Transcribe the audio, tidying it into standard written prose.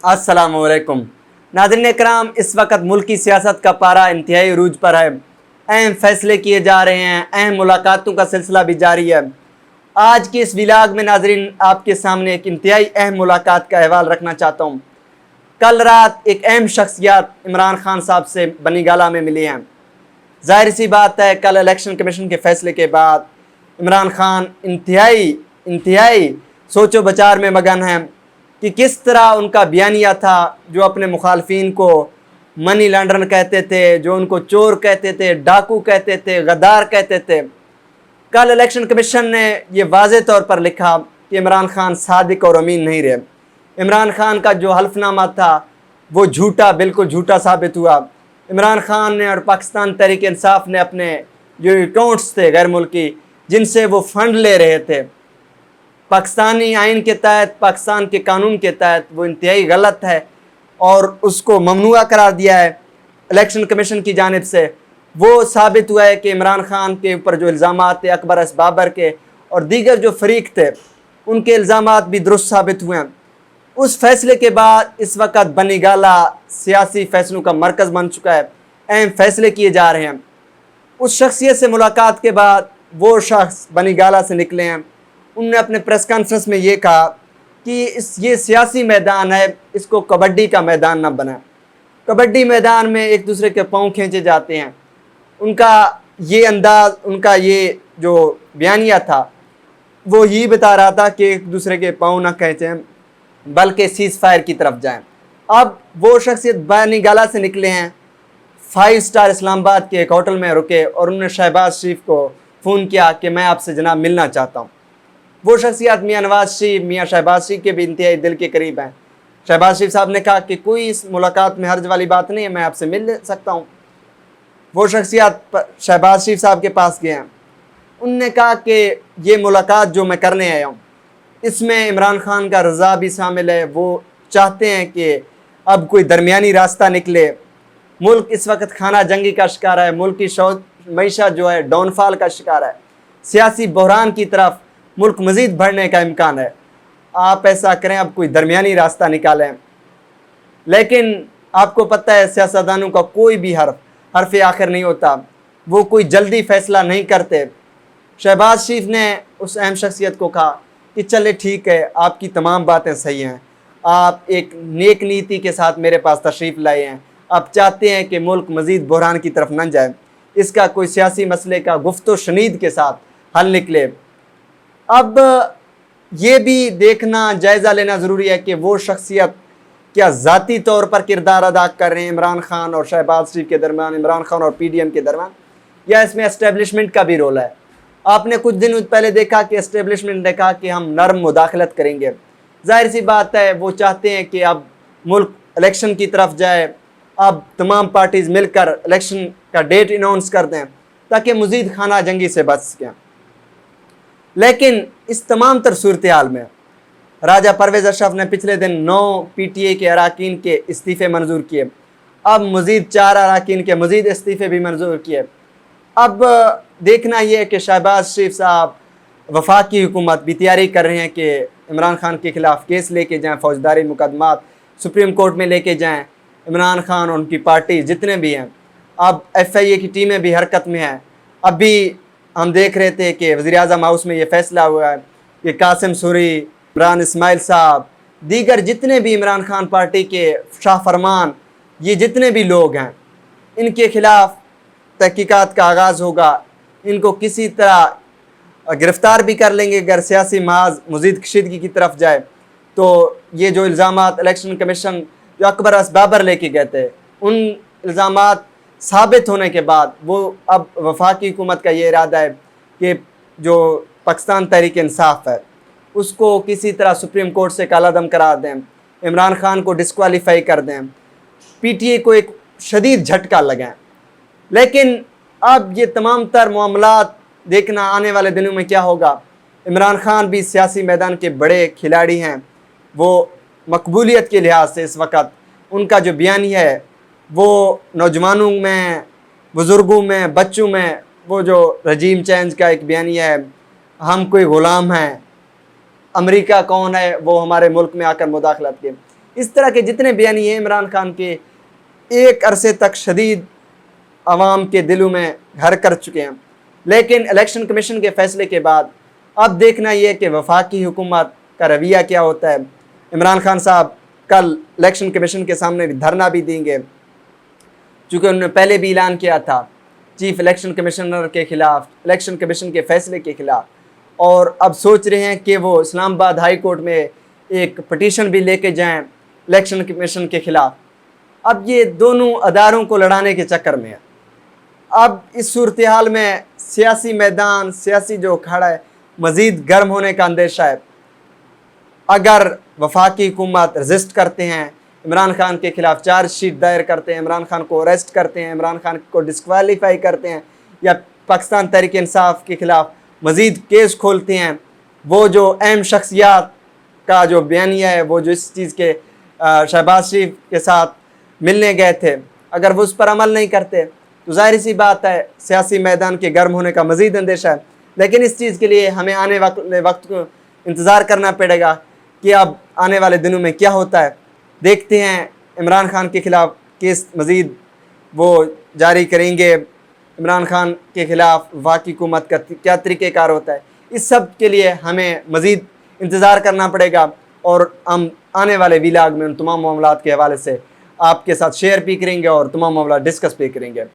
अस्सलाम वालेकुम नाज़रीन कराम, इस वक्त मुल्क की सियासत का पारा इंतहाई अरूज पर है। अहम फैसले किए जा रहे हैं, अहम मुलाकातों का सिलसिला भी जारी है। आज के इस व्लॉग में नाज़रीन आपके सामने एक इंतहाई अहम मुलाकात का अहवाल रखना चाहता हूँ। कल रात एक अहम शख्सियत इमरान खान साहब से बनी गाला में मिली हैं। ज़ाहिर सी बात है, कल इलेक्शन कमीशन के फैसले के बाद इमरान खान इंतहाई सोचो बचार में मगन हैं कि किस तरह उनका बयानिया था, जो अपने मुखालफिन को मनी लॉन्ड्रर कहते थे, जो उनको चोर कहते थे, डाकू कहते थे, गद्दार कहते थे। कल इलेक्शन कमीशन ने ये वाज़े तौर पर लिखा कि इमरान खान सादिक और अमीन नहीं रहे। इमरान खान का जो हल्फनामा था वो झूठा, बिल्कुल झूठा साबित हुआ। इमरान खान ने और पाकिस्तान तहरीक इंसाफ ने अपने जो अकाउंट्स थे गैर मुल्की, जिनसे वो फ़ंड ले रहे थे, पाकिस्तानी आइन के तहत, पाकिस्तान के कानून के तहत वो इंतहाई गलत है और उसको ममनुआ करार दिया है इलेक्शन कमीशन की जानिब से। वो साबित हुआ है कि इमरान खान के ऊपर जो इल्ज़ामात थे अकबर अस बाबर के और दीगर जो फरीक थे, उनके इल्ज़ामात भी दुरुस्त साबित हुए हैं। उस फैसले के बाद इस वक्त बनी गाला सियासी फैसलों का मरकज़ बन चुका है। अहम फैसले किए जा रहे हैं। उस शख्सियत से मुलाकात के बाद वो शख्स बनी गाला से निकले हैं। उन्होंने अपने प्रेस कॉन्फ्रेंस में ये कहा कि ये सियासी मैदान है, इसको कबड्डी का मैदान ना बनाए। कबड्डी मैदान में एक दूसरे के पाँव खींचे जाते हैं। उनका ये अंदाज़, उनका ये जो बयानिया था वो ये बता रहा था कि एक दूसरे के पाँव ना खींचें बल्कि सीज़ फायर की तरफ जाएं। अब वो शख्सियत बनी गाला से निकले हैं, 5 स्टार इस्लामाबाद के एक होटल में रुके और उन्होंने शहबाज शरीफ को फ़ोन किया कि मैं आपसे जनाब मिलना चाहता हूँ। वो शख्सियत मियाँ नवाज शरीफ, मियाँ शहबाज शरीफ के भी इंतहाई दिल के करीब हैं। शहबाज शरीफ साहब ने कहा कि कोई इस मुलाकात में हर्ज वाली बात नहीं है, मैं आपसे मिल सकता हूँ। वो शख्सियत शहबाज शरीफ साहब के पास गए हैं। उनने कहा कि ये मुलाकात जो मैं करने आया हूँ इसमें इमरान खान का रज़ा भी शामिल है। वो चाहते हैं कि अब कोई दरमियानी रास्ता निकले। मुल्क इस वक्त खाना जंगी का शिकार है, मुल्क की मईशत जो है डाउनफॉल का शिकार है, सियासी बहरान की तरफ मुल्क मज़ीद बढ़ने का इम्कान है। आप ऐसा करें, अब कोई दरमियानी रास्ता निकालें। लेकिन आपको पता है सियासतदानों का कोई भी हरफ आखिर नहीं होता, वो कोई जल्दी फ़ैसला नहीं करते। शहबाज शरीफ ने उस अहम शख्सियत को कहा कि चले ठीक है, आपकी तमाम बातें सही हैं, आप एक नेक नीति के साथ मेरे पास तशरीफ़ लाए हैं, आप चाहते हैं कि मुल्क मज़ीद बहरान की तरफ न जाए, इसका कोई सियासी मसले का गुफ्तो शनीद के साथ हल निकले। अब ये भी देखना, जायज़ा लेना ज़रूरी है कि वो शख्सियत क्या ज़ाती तौर पर किरदार अदा कर रहे हैं इमरान खान और शहबाज शरीफ के दरमियान, इमरान खान और PDM के दरमियान, या इसमें एस्टेब्लिशमेंट का भी रोल है। आपने कुछ दिन पहले देखा कि एस्टेब्लिशमेंट ने कहा कि हम नरम मुदाखलत करेंगे। ज़ाहिर सी बात है, वो चाहते हैं कि अब मुल्क इलेक्शन की तरफ जाए, अब तमाम पार्टीज़ मिलकर इलेक्शन का डेट अनाउंस कर दें ताकि मज़ीद खाना जंगी से बच सकें। लेकिन इस तमाम तर सूरत हाल में राजा परवेज़ अशरफ ने पिछले दिन 9 PTA के अरकान के इस्तीफ़े मंजूर किए। अब मज़ीद 4 अरकान के मज़ीद इस्तीफ़े भी मंजूर किए। अब देखना यह है कि शहबाज शरीफ साहब वफाकी हुकूमत भी तैयारी कर रहे हैं कि इमरान खान के ख़िलाफ़ केस लेके जाएँ, फ़ौजदारी मुकदमात सुप्रीम कोर्ट में लेके जाएँ। इमरान खान और उनकी पार्टी जितने भी हैं, अब FIA की टीमें भी हरकत में हैं। अभी हम देख रहे थे कि वज़ीर-ए-आज़म हाउस में ये फ़ैसला हुआ है कि कासिम सूरी, इमरान इस्माइल साहब, दीगर जितने भी इमरान खान पार्टी के शाह फरमान, ये जितने भी लोग हैं, इनके ख़िलाफ़ तहकीकात का आगाज़ होगा। इनको किसी तरह गिरफ़्तार भी कर लेंगे अगर सियासी महाज मज़ीद कशीदगी की तरफ जाए। तो ये जो इल्ज़ामात इलेक्शन कमीशन जो अकबर अस बाबर लेके गए थे, उन इल्ज़ामात साबित होने के बाद वो अब वफाकी हुकूमत का ये इरादा है कि जो पाकिस्तान तहरीक इंसाफ है उसको किसी तरह सुप्रीम कोर्ट से कालादम करा दें, इमरान खान को डिस्क्वालीफाई कर दें, PTA को एक शदीद झटका लगाएं। लेकिन अब ये तमाम तर मामलात देखना आने वाले दिनों में क्या होगा। इमरान खान भी सियासी मैदान के बड़े खिलाड़ी हैं। वो मकबूलियत के लिहाज से इस वक्त उनका जो बयानिया है वो नौजवानों में, बुज़ुर्गों में, बच्चों में वो जो रजीम चेंज का एक बयानिया है, हम कोई ग़ुलाम हैं, अमेरिका कौन है वो हमारे मुल्क में आकर मुदाखलत के, اس طرح کے جتنے بیانی ہیں عمران خان کے ایک عرصے تک شدید عوام کے دلوں میں گھر کر چکے ہیں، لیکن الیکشن کمیشن کے فیصلے کے بعد اب دیکھنا یہ کہ وفاقی حکومت کا رویہ کیا ہوتا ہے۔ عمران خان صاحب کل الیکشن کمیشن کے سامنے بھی دھرنا بھی دیں گے، چونکہ انہوں نے پہلے بھی اعلان کیا تھا چیف الیکشن کمیشنر کے خلاف، الیکشن کمیشن کے فیصلے کے خلاف، اور اب سوچ رہے ہیں کہ وہ اسلام آباد ہائی کورٹ میں ایک پٹیشن بھی لے کے جائیں الیکشن کمیشن کے خلاف۔ اب یہ دونوں اداروں کو لڑانے کے چکر میں ہے۔ اب اس صورتحال میں سیاسی میدان، سیاسی جو کھڑا ہے، مزید گرم ہونے کا اندیشہ ہے۔ اگر وفاقی حکومت رزسٹ کرتے ہیں، عمران خان کے خلاف چارج شیٹ دائر کرتے ہیں، عمران خان کو اریسٹ کرتے ہیں، عمران خان کو ڈسکوالیفائی کرتے ہیں، یا پاکستان تحریک انصاف کے خلاف مزید کیس کھولتے ہیں، وہ جو اہم شخصیات کا جو بیانیہ ہے، وہ جو اس چیز کے شہباز شریف کے ساتھ ملنے گئے تھے، اگر وہ اس پر عمل نہیں کرتے تو ظاہر سی بات ہے سیاسی میدان کے گرم ہونے کا مزید اندیشہ ہے۔ لیکن اس چیز کے لیے ہمیں آنے والے وقت کو انتظار کرنا پڑے گا کہ اب آنے والے دنوں میں کیا ہوتا ہے۔ دیکھتے ہیں عمران خان کے خلاف کیس مزید وہ جاری کریں گے، عمران خان کے خلاف وفاقی حکومت کا کیا طریقہ کار ہوتا ہے۔ اس سب کے لیے ہمیں مزید انتظار کرنا پڑے گا، اور ہم آنے والے ویلاگ میں ان تمام معاملات کے حوالے سے آپ کے ساتھ شیئر بھی کریں گے اور تمام معاملات ڈسکس بھی کریں گے۔